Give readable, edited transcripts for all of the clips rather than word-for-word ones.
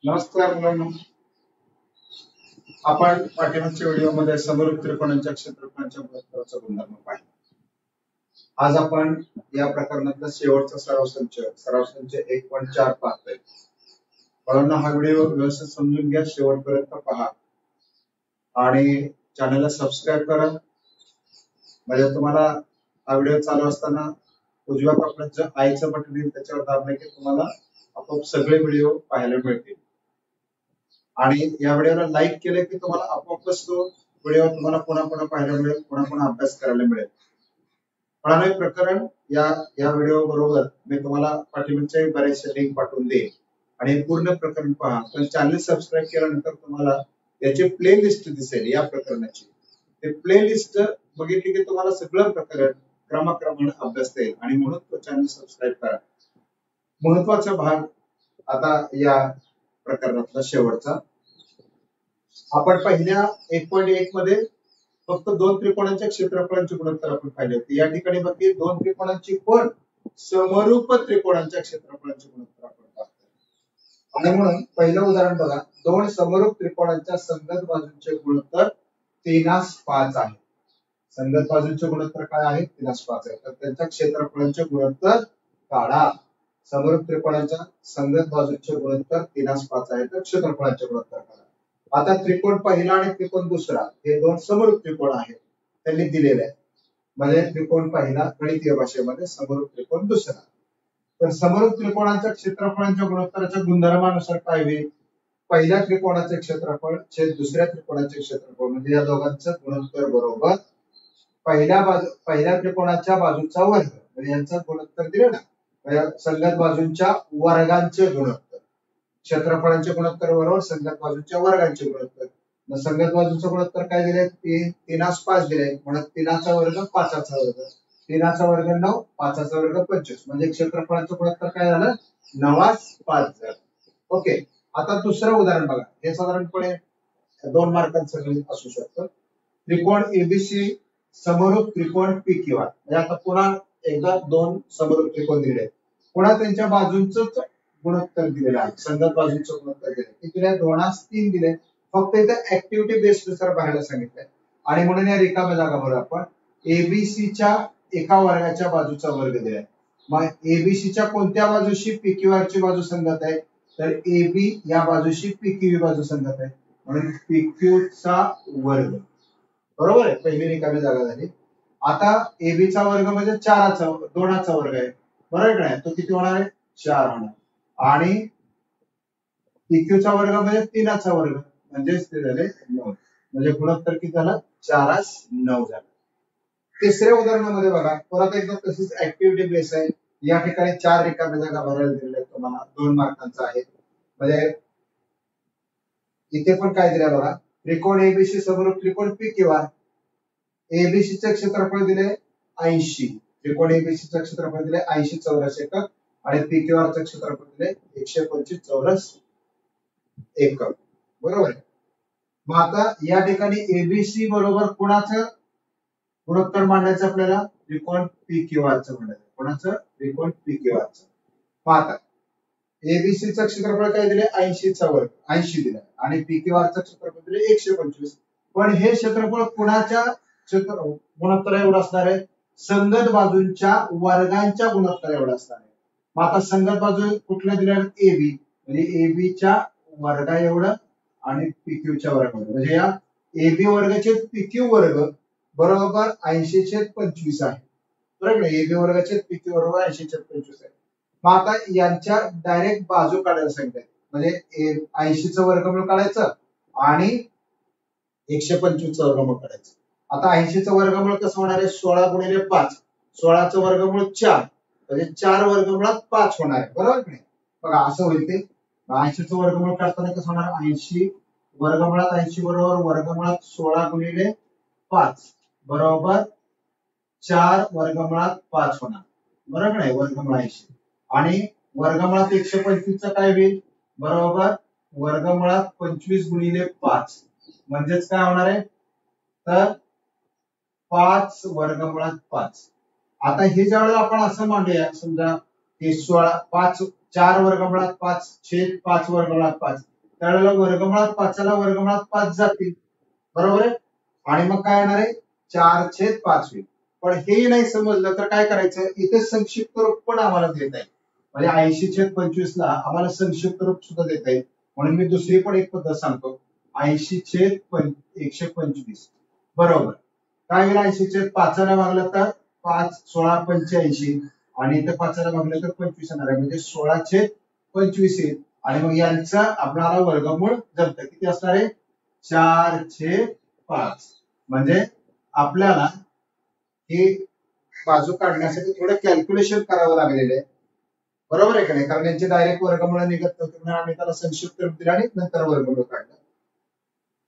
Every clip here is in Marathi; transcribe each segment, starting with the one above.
नमस्कार मुलांनो, आपण पाठीमागच्या व्हिडिओमध्ये समरूप त्रिकोणांच्या क्षेत्रफळांच्या गुणोत्तराचा गुणधर्म पाहिला. आज आपण या प्रकरणातला शेवटचा सराव संच 1.4 पाहतोय. मुलांनो, हा व्हिडिओ व्यवस्थित समजून घ्या, शेवटपर्यंत पहा आणि चॅनलला सबस्क्राईब करा. म्हणजे तुम्हाला हा व्हिडिओ चालू असताना उजव्या कोपऱ्यात जे आयचं बटन येईल त्याच्यावर दाबले की तुम्हाला आपोआप सगळे व्हिडिओ पाहायला मिळतील. आणि या व्हिडिओला लाईक केले की तुम्हाला आपोआपच तो व्हिडिओ तुम्हाला पुन्हा पुन्हा पाहायला मिळेल, पुन्हा पुन्हा अभ्यास करायला मिळेल. पण हे प्रकरण या व्हिडिओ बरोबर मी तुम्हाला पाठीमागच्या बऱ्याचशा लिंक पाठवून देईन आणि पूर्ण प्रकरण पहा. पण चॅनल सबस्क्राईब केल्यानंतर तुम्हाला याची प्ले लिस्ट दिसेल या प्रकरणाची. ते प्ले लिस्ट बघितली की तुम्हाला सगळं प्रकरण क्रमाक्रमाने अभ्यासता येईल आणि म्हणून तो चॅनल सबस्क्राईब करा. महत्वाचा भाग आता या प्रकरणातला शेवटचा. आपण पहिल्या 1.1 मध्ये फक्त दोन त्रिकोणांच्या क्षेत्रफळांचे गुणोत्तर आपण पाहिले होते. या ठिकाणी बघी दोन त्रिकोणांची पण समरूप त्रिकोणांच्या क्षेत्रफळांचे गुणोत्तर आपण पाहतो. आणि म्हणून पहिलं उदाहरण बघा, दोन समरूप त्रिकोणांच्या संगत बाजूंचे गुणोत्तर 3:5 आहे. संगत बाजूंचे गुणोत्तर काय आहे? 3:5 आहे. तर त्यांच्या क्षेत्रफळांचे गुणोत्तर काढा. समरूप त्रिकोणाच्या संगत बाजूंचे गुणोत्तर 3:5 आहे, तर क्षेत्रफळांचे गुणोत्तर काढा. आता त्रिकोण पहिला आणि त्रिकोण दुसरा हे दोन समरूप त्रिकोण आहेत, त्यांनी दिलेले आहेत. म्हणजे त्रिकोण पहिला गणितीय भाषेमध्ये, समरूप त्रिकोण दुसरा. तर समरूप त्रिकोणाच्या क्षेत्रफळांच्या गुणोत्तराच्या गुणधर्मानुसार काय होईल? पहिल्या त्रिकोणाचे क्षेत्रफळ छेद दुसऱ्या त्रिकोणाचे क्षेत्रफळ, म्हणजे या दोघांचं गुणोत्तर बरोबर पहिल्या त्रिकोणाच्या बाजूचा वर्ग, म्हणजे यांचं गुणोत्तर दिले ना, संगत बाजूंच्या वर्गांचे गुणोत्तर. क्षेत्रफळांचे गुणोत्तर बरोबर संगत बाजूच्या वर्गांचे गुणोत्तर. संगत बाजूचं गुणोत्तर काय दिले? 3:5 दिले. म्हणून 3चा वर्ग 5चा वर्ग, 3चा वर्ग 9, 5चा वर्ग 25. म्हणजे क्षेत्रफळांचं गुणोत्तर काय झालं? 9:5 झालं. ओके. आता दुसरं उदाहरण बघा. हे साधारणपणे 2 मार्कांचं गणित असू शकतं. त्रिकोण एबीसी समरूप त्रिकोण PQR. म्हणजे आता पुन्हा एकदा दोन समरूप त्रिकोण दिले, पुन्हा त्यांच्या बाजूंच गुणोत्तर दिलेलं आहे. संगत बाजूंचं गुणोत्तर दिले किती दिले? 2:3 दिले. फक्त इथे ऍक्टिव्हिटी बेस्ड नुसार भरायला सांगितलंय आणि म्हणून या रिकाम्या जागा भरू आपण. एबीसीच्या एका वर्गाच्या बाजूचा वर्ग दिलाय. मग एबीसीच्या कोणत्या बाजूशी PQR ची बाजू संगत आहे? तर AB या बाजूशी PQ बाजू संगत आहे, म्हणून PQ चा वर्ग. बरोबर आहे, पहिली रिकामी जागा झाली. आता AB चा वर्ग म्हणजे 2चा वर्ग आहे, बरोबर नाही? तो किती होणार आहे? 4 होणार. आणि PQ चा वर्ग म्हणजे 3चा वर्ग, म्हणजे ते झाले 9. म्हणजे गुणोत्तर किती झालं? 4:9 झालं. तिसऱ्या उदाहरणामध्ये बघा, परत एकदा तशीच ऍक्टिव्हिटी बेस आहे. या ठिकाणी 4 रिकाम्या जागा भरायला दिलेल्या आहेत तुम्हाला, 2 मार्कांचा आहे. म्हणजे इथे पण काय दिलं बघा, त्रिकोण एबीसी समरूप त्रिकोण PQR. एबीसी चे क्षेत्रफळ दिले 80. त्रिकोण एबीसी चे क्षेत्रफळ दिले 80 चौरस एकक आणि PQR चे क्षेत्रफळ दिले 125 चौरस एकक. बरोबर आहे. मग आता या ठिकाणी एबीसी बरोबर कोणाचं गुणोत्तर मांडायचं आपल्याला? त्रिकोण PQR चं मांडायचं. कोणाचं? त्रिकोण PQR चं. मग आता एबीसी चं क्षेत्रफळ काय दिले? 80 चा वर्ग, 80 दिले, आणि PQR चं क्षेत्रफळ दिले 125. पण हे क्षेत्रफळ कुणाच्या गुणोत्तर एवढं असणार आहे? संगत बाजूंच्या वर्गांच्या गुणोत्तर एवढं असणार आहे. मग आता संगत बाजू कुठल्या दिल्या? AB, म्हणजे AB च्या वर्गा एवढं आणि PQ च्या वर्गा एवढं. म्हणजे या AB वर्गाचे PQ वर्ग बरोबर 80/25 आहे. बरोबर आहे. AB वर्गाचे PQ बरोबर 80/25 आहे. मग आता यांच्या डायरेक्ट बाजू काढायला सांगितलं, म्हणजे 80चं वर्गमूळ काढायचं आणि 125चं वर्गमूळ काढायचं. आता 80चं वर्गमूळ कसं होणार आहे? 16 गुणिले 5. 16चं वर्गमूळ 4, म्हणजे 4 वर्गमुळात 5 होणार आहे. बरोबर की नाही? बघा असं होईल ते. 80चं वर्गमूळ काढताना कसं होणार? 80 वर्गमुळात 80 बरोबर वर्गमुळात 16 गुणिले 5 बरोबर 4 वर्गमुळात 5 होणार. बरोबर नाही? वर्गमुळ 80 आणि वर्गमुळात 125चं काय होईल? बरोबर वर्गमुळात 25 गुणिले 5, म्हणजेच काय होणार आहे? तर 5 वर्गमुळात 5. आता हे ज्यावेळेला आपण असं मांडूया, समजा हे 4 वर्गमुळात 5 छेद 5 वर्गमुळात 5, त्यावेळेला वर्गमुळात 5ला वर्गमुळात 5 जातील, बरोबर आहे. आणि मग काय येणार आहे 4/5 होईल. पण हे नाही समजलं तर काय करायचं, इथे संक्षिप्त रूप पण आम्हाला देत आहे. म्हणजे 80/25 ला आम्हाला संक्षिप्त रूप सुद्धा देता येईल. म्हणून मी दुसरी पण एक पद्धत सांगतो, 80/125 बरोबर. काय होईल 80/5 भागलं तर 5 16 85 आणि इथे 5 भागलं तर 25 येणार आहे, म्हणजे 16/25 येईल. आणि मग यांचा आपल्याला वर्गमूळ जमतं किती असणार आहे 4/5. म्हणजे आपल्याला ही बाजू काढण्यासाठी थोडं कॅल्क्युलेशन करावं लागलेलं आहे, बरोबर आहे का नाही. कारण यांची डायरेक्ट वर्गमूळ निघत नव्हती म्हणून आम्ही त्याला संक्षिप्त रूप दिलं आणि नंतर वर्गमूळ काढलं.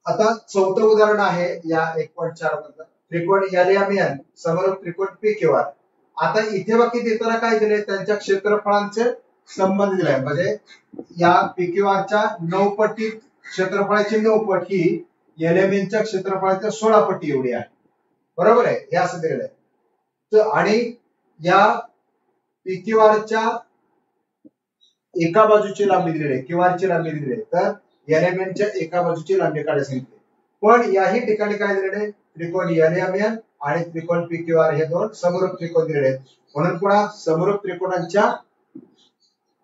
आता चौथं उदाहरण आहे या 1.4 मधलं, त्रिकोण एलएमएन समरूप त्रिकोण पीक्यूआर. आता इथे बाकी देताना काय दिले, त्यांच्या क्षेत्रफळांचे संबंध दिलाय. म्हणजे या पीक्यूआरच्या 9 पटी क्षेत्रफळाची 9 पट ही एलएमएनच्या क्षेत्रफळाच्या 16 पटी एवढी आहे, बरोबर आहे. हे असं दिलेलं आहे. तर आणि या पीक्यूआरच्या एका बाजूची लांबी दिलेली आहे, क्यूआरची लांबी दिलेली आहे, तर एलएमएनच्या एका बाजूची लांबी काढायला सांगितली. पण याही ठिकाणी काय दिलेले आहे, त्रिकोण एलएमएन आणि त्रिकोण पीक्यूआर हे दोन समरूप त्रिकोण दिलेले आहेत. म्हणून पुन्हा समरूप त्रिकोणांच्या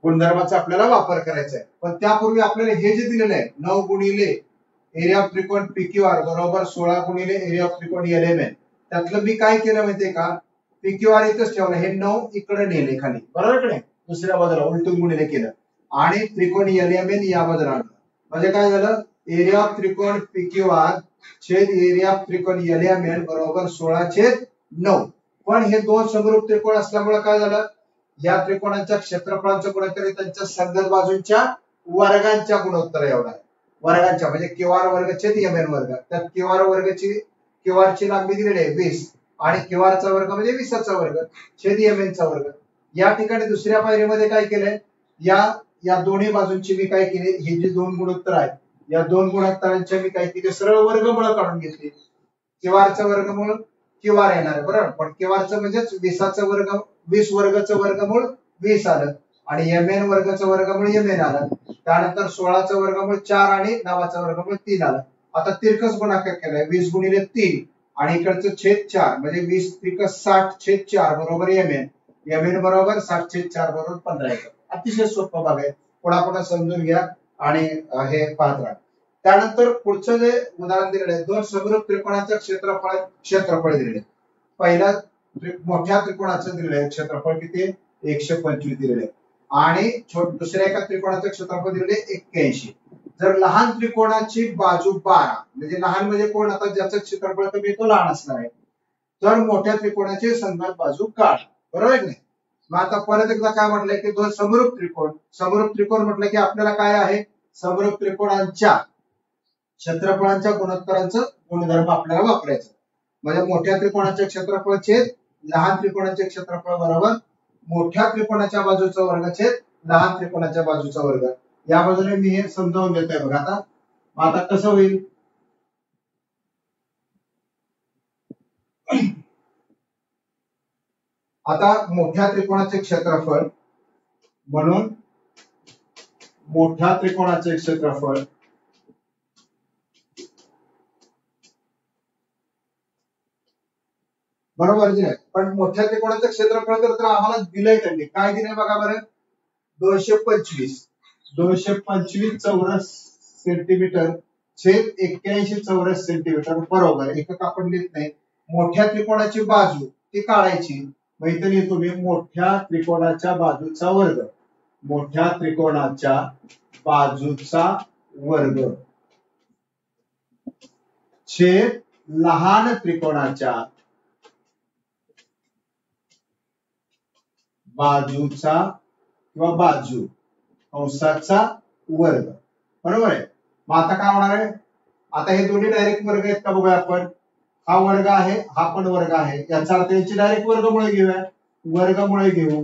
गुणधर्माचा आपल्याला वापर करायचा आहे. पण त्यापूर्वी आपल्याला हे जे दिलेलं आहे 9 गुणिले एरिया ऑफ त्रिकोण पीक्यूआर बरोबर 16 गुणिले एरिया ऑफ त्रिकोण एलएमएन, त्यातलं मी काय केलं माहितीये का, पीक्यूआर इथंच ठेवलं, हे 9 इकडे नेले खाली, बरोबर की नाही, दुसऱ्या बाजूला उलटून गुणिले केलं आणि त्रिकोण एलएमएन या बाजूला आणलं. म्हणजे काय झालं, एरिया ऑफ त्रिकोण पीक्यूआर छेद एरिया ऑफ त्रिकोण एलएमएन बरोबर 16/9. पण हे दोन समरूप त्रिकोण असल्यामुळे काय झालं, या त्रिकोणाच्या क्षेत्रफळांचं गुणोत्तर त्यांच्या संगत बाजूंच्या वर्गांच्या गुणोत्तर एवढा आहे. वर्गांच्या म्हणजे क्यूआर वर्ग छेद एमएन वर्ग. त्यात क्यूआरची लांबी दिलेली आहे 20 आणि क्यूआरचा वर्ग म्हणजे 20चा वर्ग छेद एमएनचा वर्ग. या ठिकाणी दुसऱ्या पायरीमध्ये काय केलंय, या दोन्ही बाजूंची मी काय केले, हे जे दोन गुणोत्तर आहेत या दोन गुणोत्तरांच्या मी काय केले, सरळ वर्गमूळ काढून घेतली. क्यूआरचं वर्गमूळ क्यूआर येणार आहे, बरोबर. पण क्यूआरचं म्हणजेच 20 वर्गाचं वर्गमूळ 20 आलं आणि एमएन वर्गाचं वर्गमूळ एमएन आलं. त्यानंतर 16चं वर्गमूळ 4 आणि 9चं वर्गमूळ 3 आलं. आता तिरकस गुणाकार केलाय 20 गुणिले 3 आणि इकडचं छेद 4 म्हणजे 20 त्रिक 60/4 बरोबर एमएन. एमएन बरोबर 60/4 बरोबर 15 येतं. अतिशय सोपा भाग आहे, पुढा समजून घ्या आणि हे पाहत राहा. त्यानंतर पुढचं जे उदाहरण दिलेलं आहे, दोन समरूप त्रिकोणाचं क्षेत्रफळ दिलेले. पहिल्या मोठ्या त्रिकोणाचं दिलेलं आहे क्षेत्रफळ किती 125 दिलेले आणि दुसऱ्या एका त्रिकोणाचं क्षेत्रफळ दिलेले 81. जर लहान त्रिकोणाची बाजू 12 म्हणजे लहान म्हणजे कोण, आता ज्याचं क्षेत्रफळ कमी तो लहान असणार आहे, तर मोठ्या त्रिकोणाची संगत बाजू काढ, बरोबर आहे की नाही. मग आता परत एकदा काय म्हटलंय की दोन समरूप त्रिकोण म्हटलं की आपल्याला काय आहे, समरूप त्रिकोणांच्या क्षेत्रफळांच्या गुणोत्तरांचं गुणधर्म आपल्याला वापरायचं. म्हणजे मोठ्या त्रिकोणाचे क्षेत्रफळ छेद लहान त्रिकोणाचे क्षेत्रफळ बरोबर मोठ्या त्रिकोणाच्या बाजूचा वर्ग छेद लहान त्रिकोणाच्या बाजूचा वर्ग. या बाजूने मी हे समजावून देतोय बघा. आता कसं होईल, आता मोठ्या त्रिकोणाचे क्षेत्रफळ म्हणून मोठ्या त्रिकोणाचे क्षेत्रफळ बरोबर जी आहे. पण मोठ्या त्रिकोणाचं क्षेत्रफळ तर आम्हाला दिलंय, त्यांनी काय दिलंय बघा बरं, 225 चौरस सेंटीमीटर छेद 81 चौरस सेंटीमीटर बरोबर. एकक आपण लिहित नाही. मोठ्या त्रिकोणाची बाजू ती काढायची, मग इथे लिहितो मी मोठ्या त्रिकोणाच्या बाजूचा वर्ग, मोठ्या त्रिकोणाच्या बाजूचा वर्ग छेद लहान त्रिकोणाच्या बाजूचा किंवा बाजू कंसाचा वर्ग, बरोबर आहे. मग आता काय होणार आहे, आता हे दोन्ही डायरेक्ट वर्ग आहेत का बघूया आपण. हा वर्ग आहे, हा पण वर्ग आहे, याचा अर्थ याची डायरेक्ट वर्गमुळे घेऊया, वर्गमुळे घेऊ.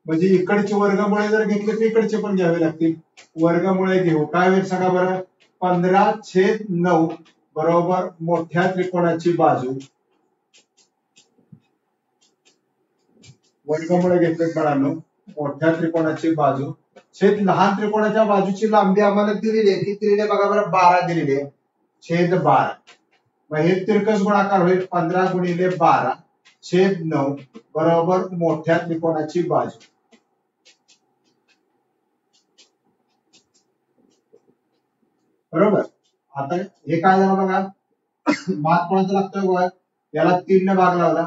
म्हणजे इकडचे वर्गमुळे जर घेतले तर इकडचे पण घ्यावे लागतील. वर्गमुळे घेऊ, काय होईल सांगा बरं, 15/9 बरोबर मोठ्या त्रिकोणाची बाजू वर्गमुळे घेतले बाळांनो, मोठ्या त्रिकोणाची बाजू छेद लहान त्रिकोणाच्या बाजूची लांबी आम्हाला दिलेली आहे. किती दिलेली आहे बघा बरं, 12 दिलेली आहे. छेद 12. मग हे तिरकस गुणाकार होईल 15 गुणिले 12 छेद 9 बरोबर मोठ्या त्रिकोणाची बाजू. बरोबर. आता हे काय झालं बघा, भाग कोणाचा लागतोय बघा, याला 3 ने भाग लावला,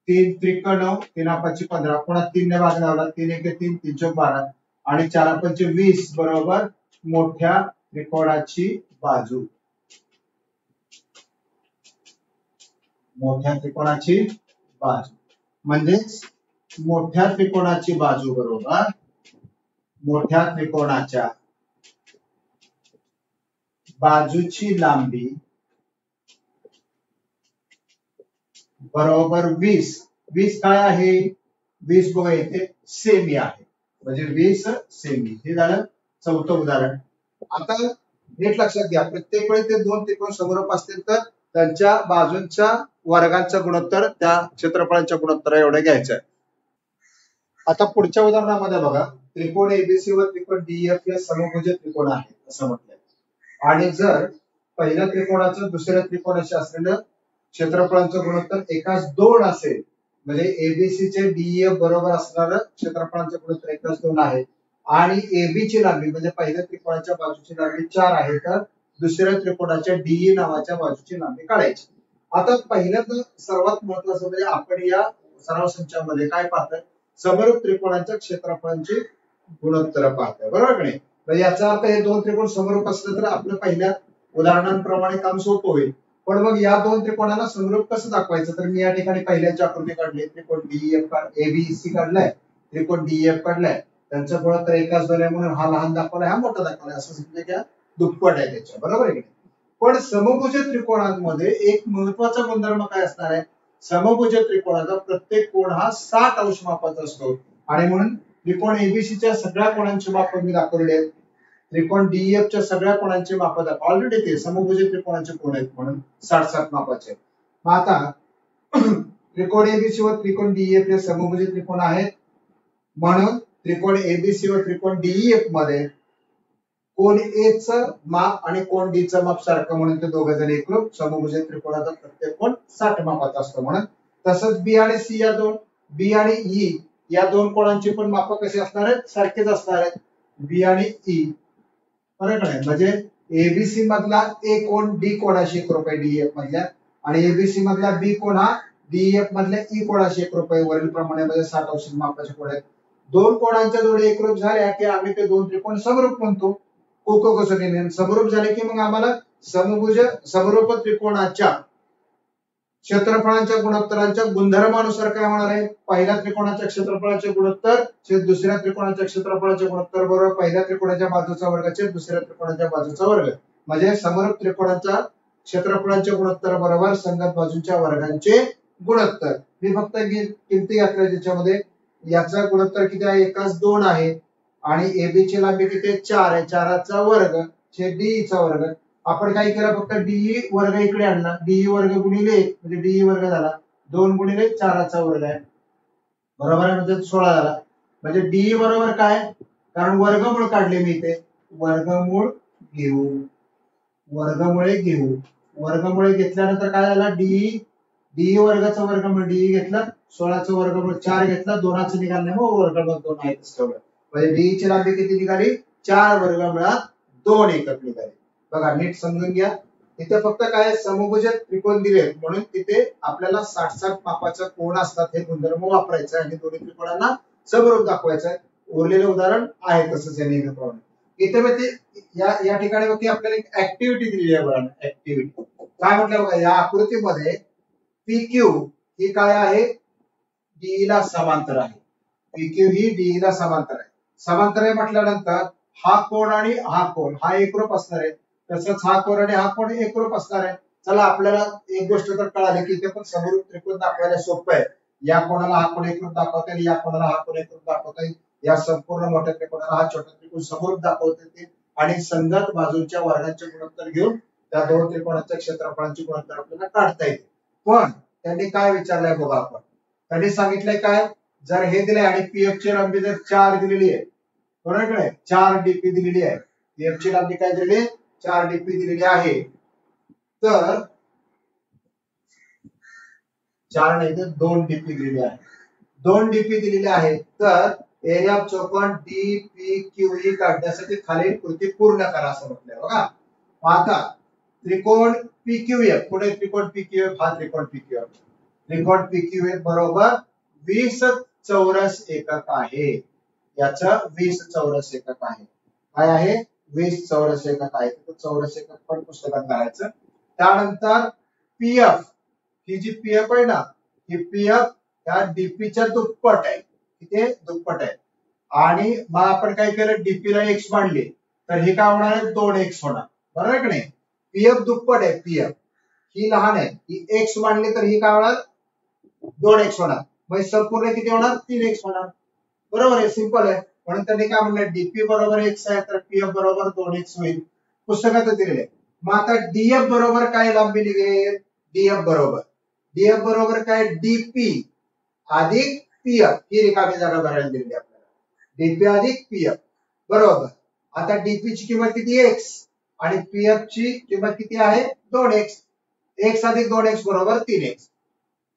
3 त्रिक 9, 3 5 15, पुन्हा 3 ने भाग लावला, 3 1 3, 3 चौक 12 आणि 4 5 20 बरोबर मोठ्या त्रिकोणाची बाजू. मोठ्या त्रिकोणाची बाजू म्हणजेच मोठ्या त्रिकोणाची बाजू बरोबर मोठ्या त्रिकोणाच्या बाजूची लांबी बरोबर 20. 20 काय आहे, 20 बघा इथे सेमी आहे, म्हणजे 20 सेमी. हे झालं चौथं उदाहरण. आता नीट लक्षात घ्या, प्रत्येक वेळी ते दोन त्रिकोण समरूप असतील तर त्यांच्या बाजूंच्या वर्गांचा गुणोत्तर त्या क्षेत्रफळांच्या गुणोत्तर एवढे घ्यायचं आहे. आता पुढच्या उदाहरणामध्ये बघा, त्रिकोण एबीसी व त्रिकोण डीएफ हे समभुज त्रिकोण आहेत असं म्हटलंय. आणि जर पहिल्या त्रिकोणाचं दुसऱ्या त्रिकोणाशी असलेलं क्षेत्रफळांचं गुणोत्तर एकाच 2 असेल, म्हणजे एबीसी चे डीएफ बरोबर असणारं क्षेत्रफळांचं गुणोत्तर एकाच 2 आहे आणि एबी ची लांबी म्हणजे पहिल्या त्रिकोणाच्या बाजूची लांबी 4 आहे, तर दुसऱ्या त्रिकोणाच्या डीई नावाच्या बाजूची लांबी काढायची. आता पहिल्यांदा सर्वात महत्वाचं म्हणजे आपण या सराव संचामध्ये काय पाहतोय, समरूप त्रिकोणाच्या क्षेत्रफळांची गुणोत्तर पाहतोय. बरोबर की नाही. याचा अर्थ हे दोन त्रिकोण समरूप असले तर आपलं पहिल्या उदाहरणांप्रमाणे काम सोपं होईल. पण मग या दोन त्रिकोणाला समरूप कसं दाखवायचं, तर मी या ठिकाणी पहिल्याची आकृती काढली, त्रिकोण डीएफ एबीसी काढलाय, त्रिकोण डीएफ काढलाय, त्यांचं गुणोत्तर एकाच 2 आहे म्हणून हा लहान दाखवलाय, हा मोठा दाखवलाय, असं समजा की दुप्पट आहे त्याच्या. बरोबर आहे की नाही. पण समभुज त्रिकोणांमध्ये एक महत्वाचा गुणधर्म काय असणार आहे, समभुज त्रिकोणाचा प्रत्येक कोन हा 60 अंश मापाचा असतो आणि म्हणून त्रिकोण एबीसी च्या सगळ्या कोनांचे माप मी दाखवले आहेत, त्रिकोण डीएफ च्या सगळ्या कोनांचे माप ऑलरेडी ते समभुज त्रिकोणाचे कोन आहेत म्हणून 60-60 मापाचे. मग आता त्रिकोण एबीसी व त्रिकोण डीएफ हे समभुज त्रिकोण आहेत म्हणून त्रिकोण एबीसी व त्रिकोण डीएफ मध्ये कोन ए चं माप आणि कोन डी चं माप सारखं म्हणून ते दोघे जण एकरूप समभुज त्रिकोणाचा प्रत्येक कोन 60 मापाचा असतो म्हणून. तसंच बी आणि सी या दोन, बी आणि ई या दोन कोणांची पण माप कशी असणार आहेत, सारखेच असणार आहेत, बी आणि ई. बरोबर आहे. म्हणजे एबीसी मधला ए कोन डी कोणाशी एकरूप आहे डीएफ मधल्या, आणि एबीसी मधला बी कोन हा डीएफ मधल्या ई कोणाशी एकरूप आहे. वरील प्रमाणे म्हणजे 60 अंश मापाचे कोन आहेत. दोन कोणांच्या जोडी एकरूप झाल्या की आम्ही ते दोन त्रिकोण समरूप म्हणतो. कोको कसोटीने समरूप झाले की मग आम्हाला समभुज समरूप त्रिकोणाच्या क्षेत्रफळांच्या गुणोत्तरांच्या गुणधर्मानुसार काय होणार आहे, पहिल्या त्रिकोणाच्या क्षेत्रफळाचे गुणोत्तर छेद दुसऱ्या त्रिकोणाच्या क्षेत्रफळाचे गुणोत्तर बरोबर पहिल्या त्रिकोणाच्या बाजूचा वर्ग छेद दुसऱ्या त्रिकोणाच्या बाजूचा वर्ग. म्हणजे समरूप त्रिकोणाच्या क्षेत्रफळाचे गुणोत्तर बरोबर संगत बाजूच्या वर्गांचे गुणोत्तर. मी फक्त किमती घातल्या ज्याच्यामध्ये याचा गुणोत्तर किती आहे, एकाच 2 आहे आणि एबी ची लांबी किती 4 आहे, 4चा वर्ग छेद डीई चा वर्ग. आपण काय केलं, फक्त डीई वर्ग इकडे आणला, डीई वर्ग गुणिले 1 म्हणजे डीई वर्ग झाला, 2 गुणिले 4चा वर्ग आहे, बरोबर आहे, म्हणजे 16 झाला. म्हणजे डीई बरोबर काय, कारण वर्गमूळ काढले मी इथे, वर्गमूळ घेऊ, वर्गमुळे घेऊ, वर्गमुळे घेतल्यानंतर काय झाला, डीई डीई वर्गाचा वर्गमूळ डीई घेतला, 16चं वर्गमूळ 4 घेतला, 2चं निघालं नाही मग वर्गमूळ 2 आहे ठेवलं. म्हणजे डीई ची लांबी किती निघाली, 4 वर्गमुळात 2 एकक निघाले. बघा नीट समजून घ्या, इथे फक्त काय समभुज त्रिकोण दिले म्हणून तिथे आपल्याला 60-60 मापाचा कोन असतात हे गुणधर्म वापरायचा आणि दोन्ही त्रिकोणांना समरूप दाखवायचं. उरलेले उदाहरण आहे तसंच आहे नेहमीप्रमाणे. इथे मग ते या ठिकाणी मग आपल्याला एक ऍक्टिव्हिटी दिलेली आहे बघा, ऍक्टिव्हिटी काय म्हटलं बघा, या आकृतीमध्ये PQ ही काय आहे, डीई ला समांतर आहे. PQ ही डीई ला समांतर आहे. समांतर आहे म्हटल्यानंतर हा कोन आणि हा कोन हा एकरूप असणार आहे, तसंच हा कोन आणि हा कोन एकरूप असणार आहे. चला आपल्याला एक गोष्ट तर कळाली की इथे पण समरूप त्रिकोण दाखवायला सोपं आहे. या कोणाला हा कोन एकरूप दाखवता येईल, या कोणाला हा कोन एकरूप दाखवता येईल, या संपूर्ण मोठ्या त्रिकोणाला हा छोटा त्रिकोण समरूप दाखवता येईल आणि संगत बाजूच्या वर्गांचे गुणोत्तर घेऊन त्या दोन त्रिकोणाच्या क्षेत्रफळांचे गुणोत्तर आपल्याला काढता येईल. पण त्यांनी काय विचारलंय बघा, आपण त्यांनी सांगितलंय काय, जर हे दिले आणि पीएफ ची लांबी जर 4 दिलेली आहे बरोबर आहे, 4 डीपी दिलेली आहे. पीएफ ची लांबी काय दिलेली आहे, 4 डीपी दिलेली आहे. तर 4 नाही तर 2 डीपी दिलेली आहे. 2 डीपी दिलेली आहे. तर एरिया ऑफ चौकोन डीपीक्यूई काढण्यासाठी खालील कृती पूर्ण करा असं म्हटलंय बघा. आता त्रिकोण पीक्यूएफ, पुढे त्रिकोण पीक्यूएफ, हा त्रिकोण पीक्यूएफ, त्रिकोण पीक्यूएफ बरोबर 20 चौरस एकक आहे. याचं 20 चौरस एकक आहे. काय आहे, 20 चौरस एकक आहे. तर चौरस एकक पण पुस्तकात करायचं. त्यानंतर पीएफ, ही जी पीएफ आहे ना, ही पीएफ या डीपीच्या दुप्पट आहे. किती दुप्पट आहे. आणि मग आपण काय केलं, डीपी ला एक्स मांडली तर हे काय होणार आहे, 2x होणार. बरोबर आहे की नाही. पीएफ दुप्पट आहे, पीएफ ही लहान आहे, ही एक्स मांडली तर ही काय होणार, 2x होणार. मग संपूर्ण किती होणार, 3x होणार. बरोबर आहे, सिंपल आहे. म्हणून त्यांनी काय म्हणलं, डीपी बरोबर x आहे तर पीएफ बरोबर 2x होईल. पुस्तकात दिलेले. मग आता डीएफ बरोबर काय लांबी निघेल, डीएफ बरोबर काय, डीपी अधिक पीएफ, ही रिकामी जागा भरायला दिलेली आपल्याला. डीपी अधिक पीएफ बरोबर. आता डीपी ची किंमत किती, x, आणि पीएफ ची किंमत किती आहे, 2x. x अधिक 2x बरोबर 3x.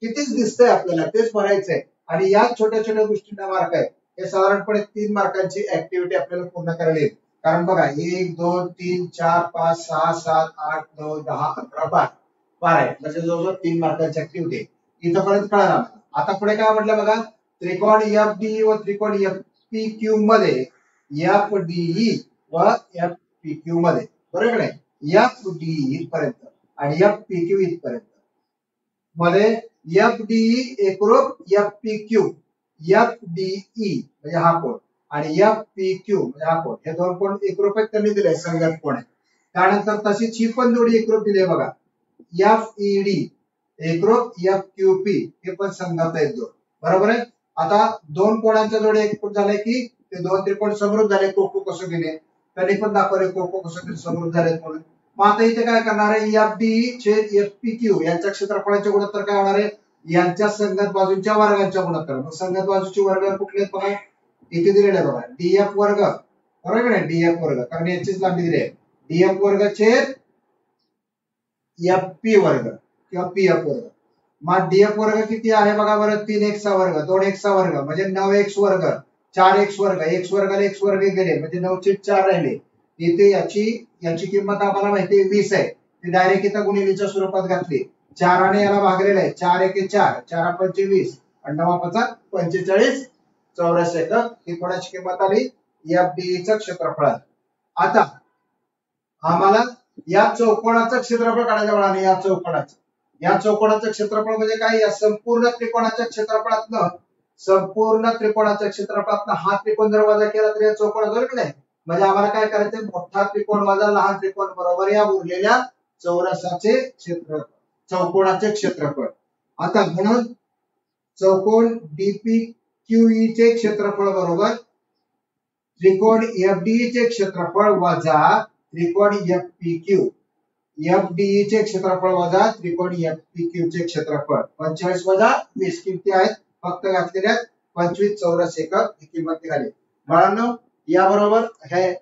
कितीच दिसतंय आपल्याला, तेच भरायचंय. आणि या छोट्या छोट्या गोष्टींना मार्क आहे. हे साधारणपणे 3 मार्कांची ऍक्टिव्हिटी आपल्याला पूर्ण करायला येईल. कारण बघा 1 2 3 4 5 6 7 8 9 10 11 12 आहे. म्हणजे जवळजवळ 3 मार्कांची ऍक्टिव्हिटी आहे. इथपर्यंत कळणार. आता पुढे काय म्हटलं बघा, त्रिकोण एफडीई व त्रिकोण एफपीक्यू मध्ये, एफडीई व एफपीक्यू मध्ये, बरोबर आहे, एफडीई पर्यंत आणि एफपीक्यू इथपर्यंत मध्ये एफडीई एकरूप एफपीक्यू, एफडीई म्हणजे हा कोण आणि एफपीक्यू म्हणजे हा कोण, हे दोन कोण एकरूप आहेत, त्यांनी दिले संगत कोण आहे. त्यानंतर तशीच ही पण जोडी एकरूप दिली बघा, एफईडी एकरूप एफक्यूपी, हे पण संगत आहेत दोन. बरोबर आहे. आता दोन कोणांच्या जोडी एकरूप झाले की ते दोन त्रिकोण समरूप झाले. कोको कसोटीने त्यांनी पण दाखवले कोको कसोटी समरूप झाले म्हणून. मग आता इथे काय करणार आहे, एफडीई छेद एफपीक्यू यांच्या क्षेत्रफळाचे गुणोत्तर काय होणार आहे, यांच्या संगत बाजूंच्या वर्गांच्या गुणोत्तर. मग संगत बाजूचे वर्ग कुठले आहेत बघा, इथे दिलेले आहे बघा, डीएफ वर्ग, बरोबर आहे, डीएफ वर्ग, कारण याचीच लांबी दिली आहे, डीएफ वर्ग छेद एफपी वर्ग किंवा पीएफ वर्ग. मग डीएफ वर्ग किती आहे बघा बरं, 3x वर्ग, 2x वर्ग म्हणजे 9x वर्ग, 4x वर्ग, x वर्गाला x वर्ग गेले म्हणजे 9/4 राहिले. इथे याची किंमत आम्हाला माहिती आहे 20 आहे. ती डायरेक्ट इथं गुणिलेच्या स्वरूपात घातली. 4 आणि याला भागलेलं आहे, 4 1 4, 4 5 20 आणि 9 5 45 चौरस एकक. ही कोणाची किंमत आली, एफडीई चं क्षेत्रफळ. आता आम्हाला या चौकोनाचं क्षेत्रफळ काढायचं म्हणाले. या चौकोनाचं क्षेत्रफळ म्हणजे काय, या संपूर्ण त्रिकोणाच्या क्षेत्रफळातनं हा त्रिकोण जर वजा केला तर या चौकोनाचं की नाही. म्हणजे आम्हाला काय करायचं, मोठा त्रिकोण वजा लहान त्रिकोण बरोबर या उरलेल्या चौरसाचे क्षेत्रफळ, चौकोनाचे क्षेत्रफळ. आता म्हणून चौकोन डीपीक्यूई चे क्षेत्रफळ बरोबर त्रिकोण एफडीई चे क्षेत्रफळ वजा त्रिकोण एफपीक्यू, एफडीई चे क्षेत्रफळ वजा त्रिकोण एफपीक्यू चे क्षेत्रफळ. 45 वजा 20 किमती आहेत फक्त घातलेल्या, 25 चौरस एकक ही किंमत निघाली. बाळांनो या बरोबर हे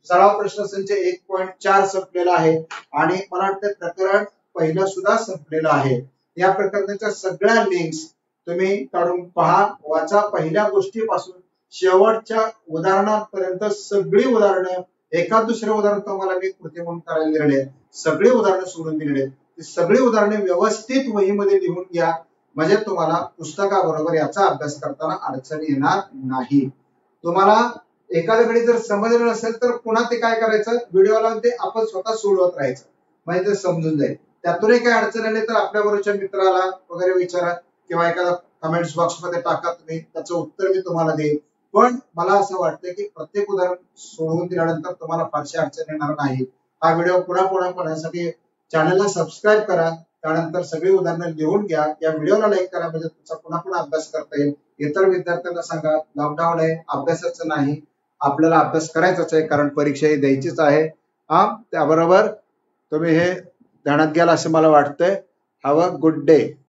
सराव प्रश्न संच 1.4 संपलेला आहे आणि मला वाटतं प्रकरण पहिलं सुद्धा संपलेलं आहे. या प्रकरणाच्या सगळ्या लिंक्स तुम्ही काढून पहा, वाचा. पहिल्या गोष्टीपासून शेवटच्या उदाहरणापर्यंत सगळी उदाहरणं, एखाद दुसरे उदाहरण तुम्हाला मी कृती म्हणून करायला दिलेले, सगळी उदाहरणं सोडून दिलेले. सगळी उदाहरणे व्यवस्थित वहीमध्ये लिहून घ्या, म्हणजे तुम्हाला पुस्तकाबरोबर याचा अभ्यास करताना अडचण येणार नाही. तुम्हाला एखाद्याकडे जर समजलं नसेल तर पुन्हा ते काय करायचं, व्हिडिओला ते आपण स्वतः सोडवत राहायचं, म्हणजे ते समजून जाईल. त्यातूनही काही अडचण आली तर आपल्या बरोबरच्या मित्राला वगैरे विचारा किंवा एखादा कमेंट्स बॉक्स मध्ये टाका, तुम्ही त्याचं उत्तर मी तुम्हाला देईन. पण मला असं वाटतं की प्रत्येक उदाहरण सोडवून दिल्यानंतर तुम्हाला फारशी अडचण येणार नाही. हा व्हिडिओ पुन्हा पाहण्यासाठी चॅनलला सबस्क्राईब करा. त्यानंतर सगळी उदाहरणं लिहून घ्या, या व्हिडिओला लाईक करा, म्हणजे तुमचा पुन्हा अभ्यास करता येईल. इतर विद्यार्थ्यांना सांगा लॉकडाऊन आहे, अभ्यासाचं नाही, आपल्याला अभ्यास करायचाच आहे, कारण परीक्षा ही द्यायचीच आहे. त्याबरोबर तुम्ही हे ध्यानात घ्याल असं मला वाटतंय. Have a good day.